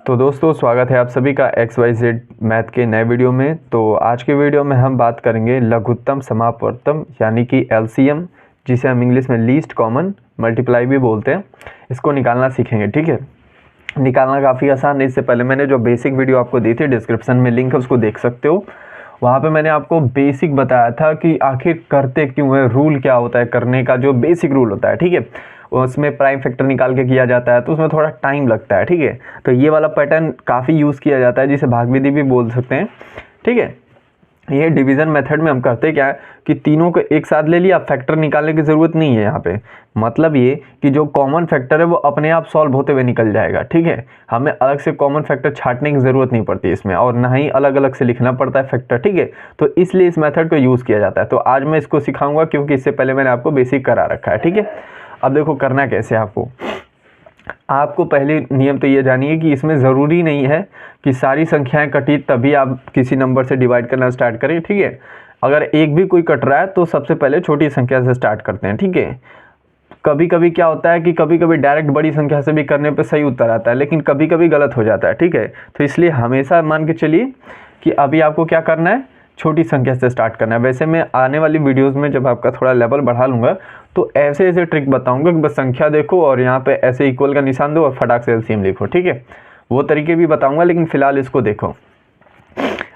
तो दोस्तों स्वागत है आप सभी का XYZ मैथ के नए वीडियो में। तो आज के वीडियो में हम बात करेंगे लघुत्तम समापवर्तम यानी कि LCM, जिसे हम इंग्लिश में लीस्ट कॉमन मल्टीप्लाई भी बोलते हैं। इसको निकालना सीखेंगे। ठीक है, निकालना काफ़ी आसान है। इससे पहले मैंने जो बेसिक वीडियो आपको दी थी, डिस्क्रिप्शन में लिंक है, उसको देख सकते हो। वहाँ पे मैंने आपको बेसिक बताया था कि आखिर करते क्यों है, रूल क्या होता है करने का, जो बेसिक रूल होता है। ठीक है, उसमें प्राइम फैक्टर निकाल के किया जाता है तो उसमें थोड़ा टाइम लगता है। ठीक है, तो ये वाला पैटर्न काफ़ी यूज़ किया जाता है, जिसे भागविधि भी बोल सकते हैं। ठीक है, ये डिवीज़न मेथड में हम करते क्या है कि तीनों को एक साथ ले लिया, फैक्टर निकालने की ज़रूरत नहीं है यहाँ पे। मतलब ये कि जो कॉमन फैक्टर है वो अपने आप सॉल्व होते हुए निकल जाएगा। ठीक है, हमें अलग से कॉमन फैक्टर छांटने की ज़रूरत नहीं पड़ती इसमें, और ना ही अलग अलग से लिखना पड़ता है फैक्टर। ठीक है, तो इसलिए इस मेथड को यूज़ किया जाता है। तो आज मैं इसको सिखाऊंगा, क्योंकि इससे पहले मैंने आपको बेसिक करा रखा है। ठीक है, अब देखो करना कैसे है। आपको पहले नियम तो ये जानिए कि इसमें ज़रूरी नहीं है कि सारी संख्याएं कटी तभी आप किसी नंबर से डिवाइड करना स्टार्ट करें। ठीक है, अगर एक भी कोई कट रहा है तो सबसे पहले छोटी संख्या से स्टार्ट करते हैं। ठीक है, कभी कभी क्या होता है कि कभी कभी डायरेक्ट बड़ी संख्या से भी करने पे सही उत्तर आता है, लेकिन कभी कभी गलत हो जाता है। ठीक है, तो इसलिए हमेशा मान के चलिए कि अभी आपको क्या करना है, छोटी संख्या से स्टार्ट करना है। वैसे मैं आने वाली वीडियोस में जब आपका थोड़ा लेवल बढ़ा लूँगा तो ऐसे ऐसे ट्रिक बताऊंगा कि बस संख्या देखो और यहाँ पे ऐसे इक्वल का निशान दो और फटाक से LCM लिखो। ठीक है, वो तरीके भी बताऊंगा, लेकिन फिलहाल इसको देखो।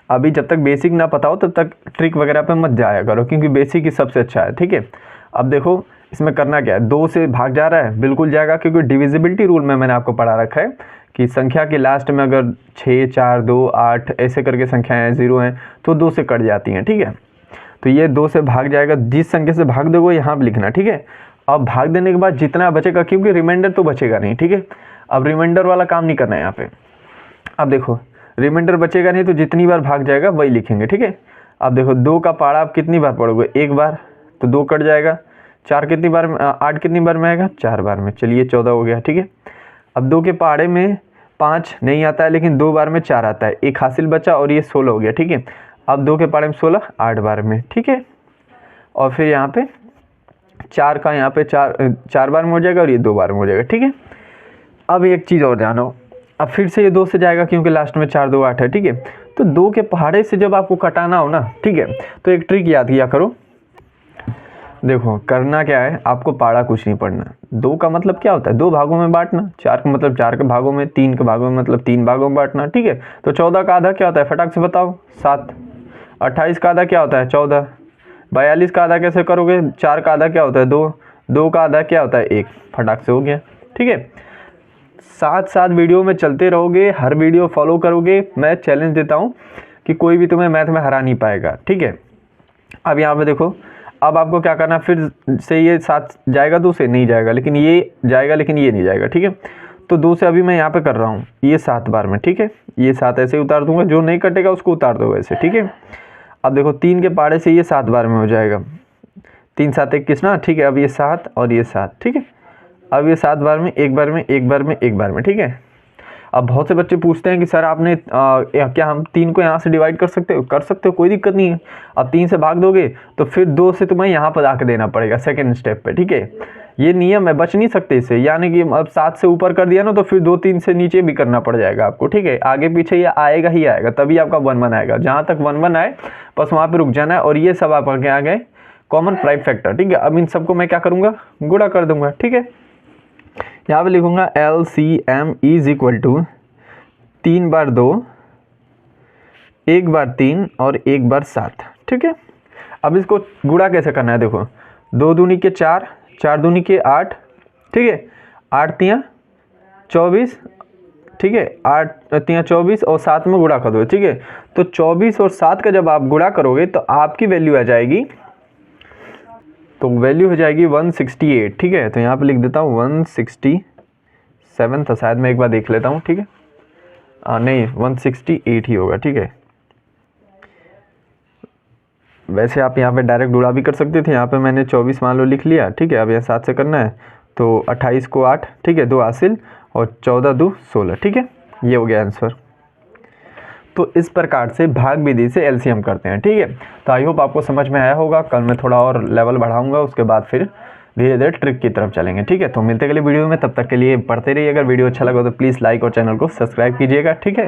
अभी जब तक बेसिक ना पता हो तब तक ट्रिक वगैरह पे मत जाया करो, क्योंकि बेसिक ही सबसे अच्छा है। ठीक है, अब देखो इसमें करना क्या है, 2 से भाग जा रहा है, बिल्कुल जाएगा, क्योंकि डिविजिबिलिटी रूल में मैंने आपको पढ़ा रखा है कि संख्या के लास्ट में अगर 6, 4, 2, 8 ऐसे करके संख्याएं 0 हैं तो 2 से कट जाती हैं। ठीक है, तो ये 2 से भाग जाएगा, जिस संख्या से भाग दोगे यहाँ पे लिखना। ठीक है, अब भाग देने के बाद जितना बचेगा, क्योंकि रिमाइंडर तो बचेगा नहीं। ठीक है, अब रिमाइंडर वाला काम नहीं करना है यहाँ पे। अब देखो रिमाइंडर बचेगा नहीं तो जितनी बार भाग जाएगा वही लिखेंगे। ठीक है, अब देखो 2 का पहाड़ा आप कितनी बार पढ़ोगे, एक बार, तो 2 कट जाएगा। 4 कितनी बार, 8 कितनी बार में आएगा, 4 बार में। चलिए 14 हो गया। ठीक है, अब 2 के पहाड़े में 5 नहीं आता है, लेकिन 2 बार में 4 आता है, एक हासिल बचा और ये 16 हो गया। ठीक है, अब 2 के पहाड़े में 16, 8 बार में। ठीक है, और फिर यहाँ पे 4 का यहाँ पे 4 बार में हो जाएगा और ये 2 बार में हो जाएगा। ठीक है, अब एक चीज़ और जानो, अब फिर से ये 2 से जाएगा, क्योंकि लास्ट में 4, 2, 8 है। ठीक है, तो 2 के पहाड़े से जब आपको कटाना हो ना, ठीक है, तो एक ट्रिक याद किया करो। देखो करना क्या है, आपको पहाड़ा कुछ नहीं पढ़ना। 2 का मतलब क्या होता है, 2 भागों में बांटना। 4 का मतलब 4 के भागों में, 3 के भागों में मतलब 3 भागों में बांटना। ठीक है, तो 14 का आधा क्या होता है, फटाक से बताओ, 7। 28 का आधा क्या होता है, 14। 42 का आधा कैसे करोगे, 4 का आधा क्या होता है, 2। 2 का आधा क्या होता है, 1। फटाक से हो गया। ठीक है, साथ साथ वीडियो में चलते रहोगे, हर वीडियो फॉलो करोगे, मैं चैलेंज देता हूँ कि कोई भी तुम्हें मैथ में हरा नहीं पाएगा। ठीक है, अब यहाँ पे देखो, अब आपको क्या करना, फिर से ये 7 जाएगा, 2 से नहीं जाएगा, लेकिन ये जाएगा, लेकिन ये नहीं जाएगा। ठीक है, तो 2 से अभी मैं यहाँ पे कर रहा हूँ, ये 7 बार में। ठीक है, ये 7 ऐसे ही उतार दूंगा, जो नहीं कटेगा उसको उतार दो वैसे। ठीक है, अब देखो 3 के पहाड़े से ये 7 बार में हो जाएगा, 3 7 21 ना। ठीक है, अब ये 7 और ये 7। ठीक है, अब ये 7 बार में, एक बार में, एक बार में, एक बार में। ठीक है, अब बहुत से बच्चे पूछते हैं कि सर आपने क्या हम 3 को यहाँ से डिवाइड कर सकते हो, कर सकते हो, कोई दिक्कत नहीं है। अब 3 से भाग दोगे तो फिर 2 से तुम्हें यहाँ पर आके देना पड़ेगा सेकंड स्टेप पे। ठीक है, ये नियम है, बच नहीं सकते इससे। यानी कि अब 7 से ऊपर कर दिया ना तो फिर 2 3 से नीचे भी करना पड़ जाएगा आपको। ठीक है, आगे पीछे ये आएगा ही आएगा, तभी आपका 1 1 आएगा। जहाँ तक 1 1 आए बस वहाँ पर रुक जाना है। और ये सब आप आगे आ गए कॉमन प्राइम फैक्टर। ठीक है, अब इन सबको मैं क्या करूँगा, गुणा कर दूंगा। ठीक है, यहाँ पे लिखूंगा LCM इज इक्वल टू 3 बार 2, 1 बार 3 और 1 बार 7। ठीक है, अब इसको गुणा कैसे करना है, देखो 2 दूनी के 4, 4 दूनी के 8। ठीक है, 8 तियाँ 24। ठीक है, 8 तियाँ 24 और 7 में गुणा कर दो। ठीक है, तो 24 और 7 का जब आप गुणा करोगे तो आपकी वैल्यू आ जाएगी, तो वैल्यू हो जाएगी 168। ठीक है, तो यहाँ पे लिख देता हूँ 167 था शायद, मैं एक बार देख लेता हूँ। ठीक है, नहीं 168 ही होगा। ठीक है, वैसे आप यहाँ पे डायरेक्ट गुणा भी कर सकते थे, यहाँ पे मैंने 24 मान लो लिख लिया। ठीक है, अब यहाँ 7 से करना है तो 28 को 8। ठीक है, 2 हासिल और 14 2 16। ठीक है, ये हो गया आंसर। तो इस प्रकार से भाग विधि से LCM करते हैं। ठीक है, तो आई होप आपको समझ में आया होगा। कल मैं थोड़ा और लेवल बढ़ाऊंगा, उसके बाद फिर धीरे धीरे ट्रिक की तरफ चलेंगे। ठीक है, तो मिलते अगले वीडियो में, तब तक के लिए पढ़ते रहिए। अगर वीडियो अच्छा लगा तो प्लीज़ लाइक और चैनल को सब्सक्राइब कीजिएगा। ठीक है।